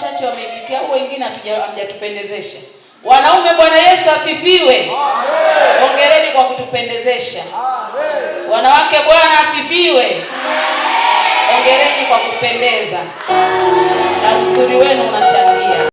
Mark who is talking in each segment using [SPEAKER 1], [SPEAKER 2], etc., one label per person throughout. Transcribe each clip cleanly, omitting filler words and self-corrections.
[SPEAKER 1] wachache wameitikia, au wengine hamjatupendezesha. Wanaume, Bwana Yesu asifiwe. Amen. Hongereni kwa kutupendezesha. Amen. Wanawake, Bwana asifiwe. Amen. Hongereni kwa kupendeza. Na uzuri wenu unachangia.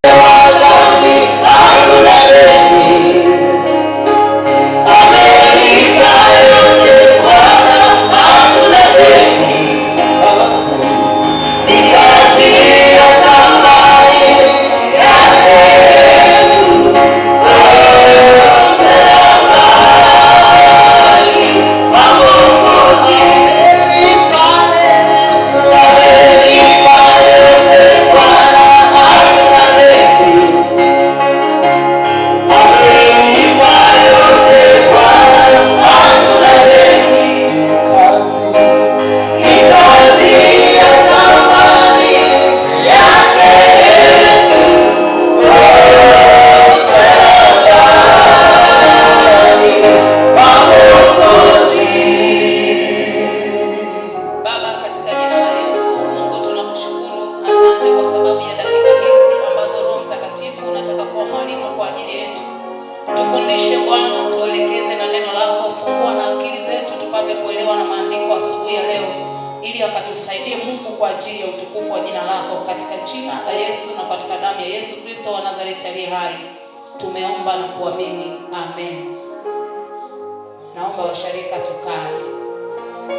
[SPEAKER 1] Tufundishe Bwana, tuelekeze na neno lako, fungua na akili zetu tupate kuelewa na maandiko asubuhi ya leo, ili akatusaidie Mungu kwa ajili ya utukufu wa jina lako, katika jina la Yesu na katika damu ya Yesu Kristo wa Nazareti aliye hai. Tumeomba na kuamini. Amen. Naomba washarika tukae.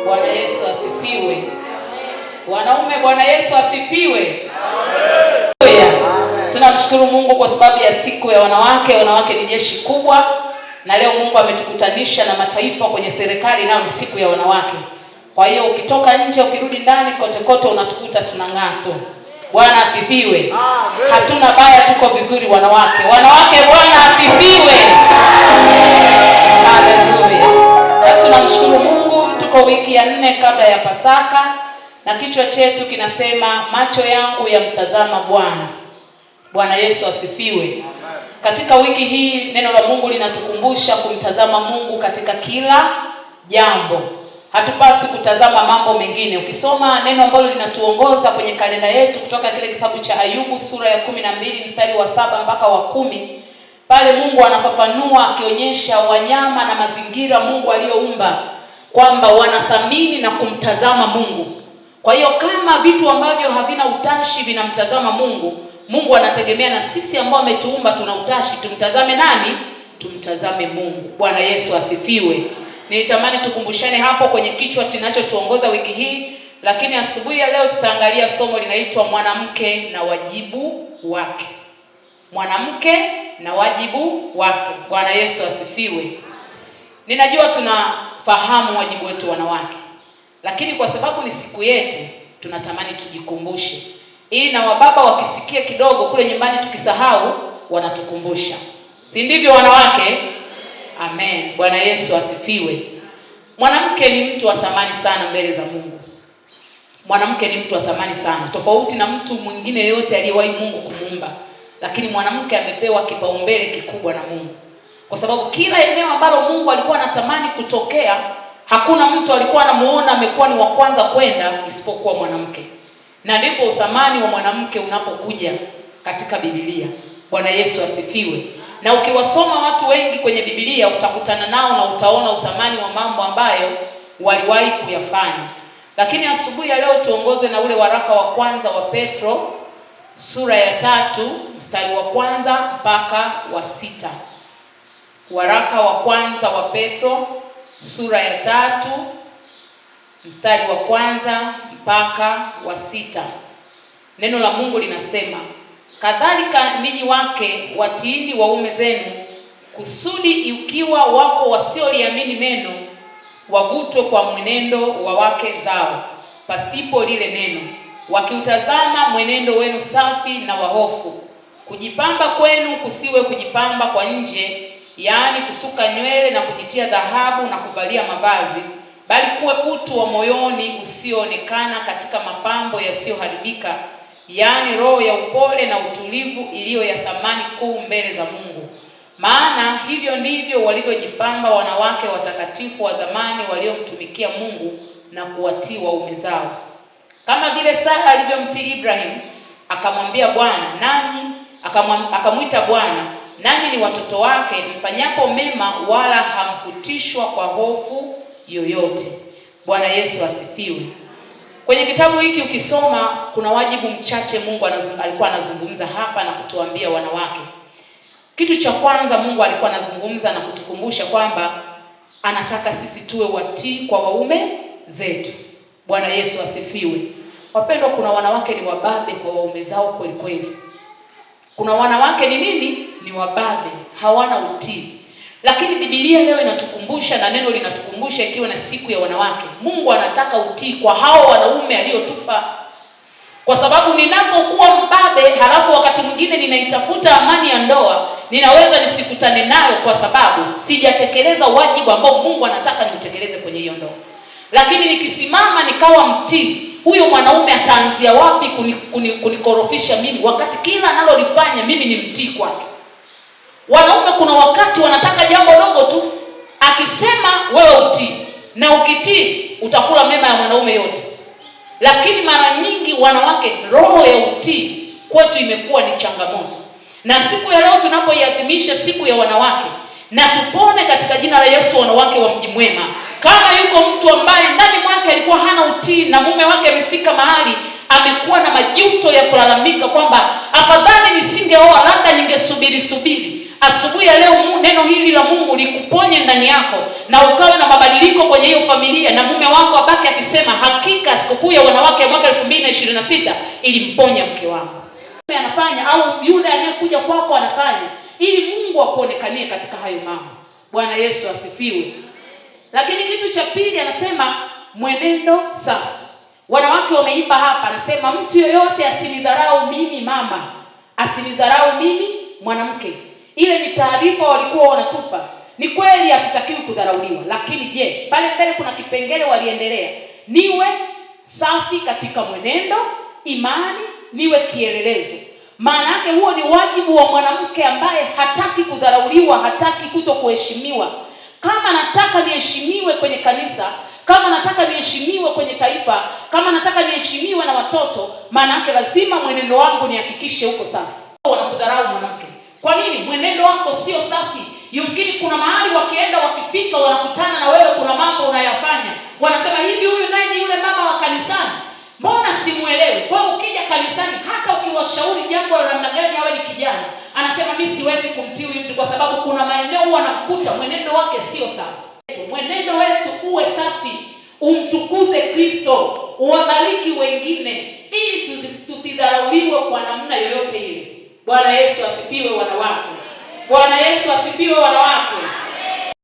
[SPEAKER 1] Bwana Yesu asifiwe. Amen. Wanaume, Bwana Yesu asifiwe. Amen. Tunamshukuru Mungu kwa sababu ya siku ya wanawake. Wanawake ni jeshi kubwa, na leo Mungu ametukutanisha na mataifa kwenye serikali, nao ni siku ya wanawake. Kwa hiyo ukitoka nje, ukirudi ndani, kote kote unatukuta tunang'aa tu. Bwana asifiwe. Amen. Hatuna baya, tuko vizuri wanawake. Wanawake, Bwana asifiwe. Haleluya. Basi tunamshukuru Mungu, tuko wiki ya 4 kabla ya Pasaka, na kichwa chetu kinasema macho yangu yamtazama Bwana. Bwana Yesu asifiwe. Amen. Katika wiki hii neno la Mungu linatukumbusha kumtazama Mungu katika kila jambo. Hatupaswi kutazama mambo mengine. Ukisoma neno ambalo linatuongoza kwenye kalenda yetu kutoka kile kitabu cha Ayubu sura ya 12 mstari wa 7 mpaka wa 10, pale Mungu anafafanua akionyesha wanyama na mazingira Mungu aliyoumba kwamba wanathamini na kumtazama Mungu. Kwa hiyo kama vitu ambavyo havina utashi vinamtazama Mungu, Mungu anategemea na sisi ambao ametuumba tuna utashi, tumtazame nani? Tumtazame Mungu. Bwana Yesu asifiwe. Nilitamani tukumbushane hapo kwenye kichwa kinachotuongoza wiki hii, lakini asubuhi ya leo tutaangalia somo linaitwa mwanamke na wajibu wake. Mwanamke na wajibu wake. Bwana Yesu asifiwe. Ninajua tunafahamu wajibu wetu wanawake, lakini kwa sababu ni siku yetu tunatamani tujikumbushe, ili na wababa wakisikia kidogo kule nyumbani tukisahau wanatukumbusha. Si ndivyo wanawake? Amen. Bwana Yesu asifiwe. Mwanamke ni mtu wa thamani sana mbele za Mungu. Mwanamke ni mtu wa thamani sana, tofauti na mtu mwingine yote aliyewahi Mungu kumuumba. Lakini mwanamke amepewa kipaumbele kikubwa na Mungu, kwa sababu kila eneo ambalo Mungu alikuwa anatamani kutokea, hakuna mtu alikuwa anamuona amekuwa ni wa kwanza kwenda isipokuwa mwanamke. Na ndipo uthamani wa mwanamke unapokuja katika Biblia. Bwana Yesu asifiwe. Na ukiwasoma watu wengi kwenye Biblia utakutana nao na utaona uthamani wa mambo ambayo waliwahi kuyafanya. Lakini asubuhi ya leo tuongozwe na ule waraka wa kwanza wa Petro sura ya 3 mstari wa 1 mpaka wa 6. Waraka wa kwanza wa Petro sura ya 3 mstari wa 1 mpaka wa 6. Neno la Mungu linasema, kadhalika ninyi wake watiini waume zenu, kusudi ukiwa wako wasioliamini neno, wavutwe kwa mwenendo wa wake zao pasipo lile neno, wakiutazama mwenendo wenu safi na wahofu. Kujipamba kwenu kusiwe kujipamba kwa nje, yaani kusuka nywele na kujitia dhahabu na kuvalia mavazi, bali kuwe utu wa moyoni usioonekana katika mapambo yasiyoharibika, yaani roho ya upole na utulivu iliyo ya thamani kuu mbele za Mungu. Maana hivyo ndivyo walivyojipamba wanawake watakatifu wa zamani waliomtumikia Mungu na kuwatii waume zao. Kama vile Sara alivyomtii Ibrahim, akamwambia Bwana, nanyi akamwita Bwana, nanyi ni watoto wake, mfanyapo mema wala hamkutishwa kwa hofu yoyote. Bwana Yesu asifiwe. Kwenye kitabu hiki ukisoma, kuna wajibu mchache Mungu alikuwa anazungumza hapa na kutuambia wanawake. Kitu cha kwanza Mungu alikuwa anazungumza na kutukumbusha kwamba anataka sisi tuwe watii kwa waume zetu. Bwana Yesu asifiwe. Wapendwa, kuna wanawake ni wababe kwa waume zao kweli kweli. Kuna wanawake ni nini? Ni wababe, hawana utii. Lakini Biblia leo inatukumbusha na neno linatukumbusha, ikiwa na siku ya wanawake, Mungu anataka utii kwa hao wanaume aliotupa. Kwa sababu ninapokuwa mbabe halafu wakati mwingine ninaitafuta amani ya ndoa, ninaweza nisikutane nayo kwa sababu sijatekeleza wajibu ambao Mungu anataka niutekeleze kwenye hiyo ndoa. Lakini nikisimama nikawa mtii, huyo mwanaume ataanzia wapi kunikorofisha mimi wakati kila analolifanya mimi ni mtii kwake? Wanaume kuna wakati wanataka jambo dogo tu, akisema wewe utii, na ukitii utakula mema ya mwanaume yote. Lakini mara nyingi wanawake, roho ya utii kwetu imekuwa ni changamoto. Na siku ya leo tunapoiadhimisha siku ya wanawake, na tupone katika jina la Yesu wanawake wa Mji Mwema. Kama yuko mtu ambaye ndani mwake alikuwa hana utii na mume wake amefika mahali amekuwa na majuto ya kulalamika kwamba afadhali nisingeoa, labda ningesubiri, asubuhi ya leo neno hili la Mungu likuponye ndani yako na ukawe na mabadiliko kwenye hiyo familia, na mume wako abaki akisema, hakika sikukuu ya wanawake ya mwaka 2026 ilimponya mke wangu. Anafanya au yule anayekuja kwako anafanya ili Mungu akuonekanie katika hayo mambo. Bwana Yesu asifiwe. Lakini kitu cha pili anasema mwenendo safi. Wanawake wameimba hapa, anasema mtu yoyote asinidharau mimi mama, asinidharau mimi mwanamke. Ile ni taarifa walikuwa wanatupa. Ni kweli hatutakiwi kudharauliwa, lakini je, pale mbele kuna kipengele waliendelea, niwe safi katika mwenendo, imani, niwe kielelezo. Maana yake huo ni wajibu wa mwanamke ambaye hataki kudharauliwa, hataki kutokuheshimiwa. Kama nataka niheshimiwe kwenye kanisa, kama nataka niheshimiwe kwenye taifa, kama nataka niheshimiwe na watoto, maana yake lazima mwenendo wangu nihakikishe uko safi. Wanakudharau mwanamke. Kwa nini? Mwenendo wako sio safi. Yumkini kuna mahali wakienda, wakifika, wanakutana na wewe, kuna mambo unayafanya, wanasema hivi, huyu naye ni yule mama wa kanisani, mbona simuelewi? Kwa hiyo ukija kanisani, hata ukiwashauri jambo la namna gani, awe ni kijana, anasema mimi siwezi kumtii huyu mtu kwa sababu kuna maeneo huwa anakuta mwenendo wake sio safi. Mwenendo wetu uwe safi, umtukuze Kristo, uwabariki wengine, ili tusidharauliwe kwa namna yoyote ile. Bwana Yesu asifiwe wanawake. Bwana Yesu asifiwe.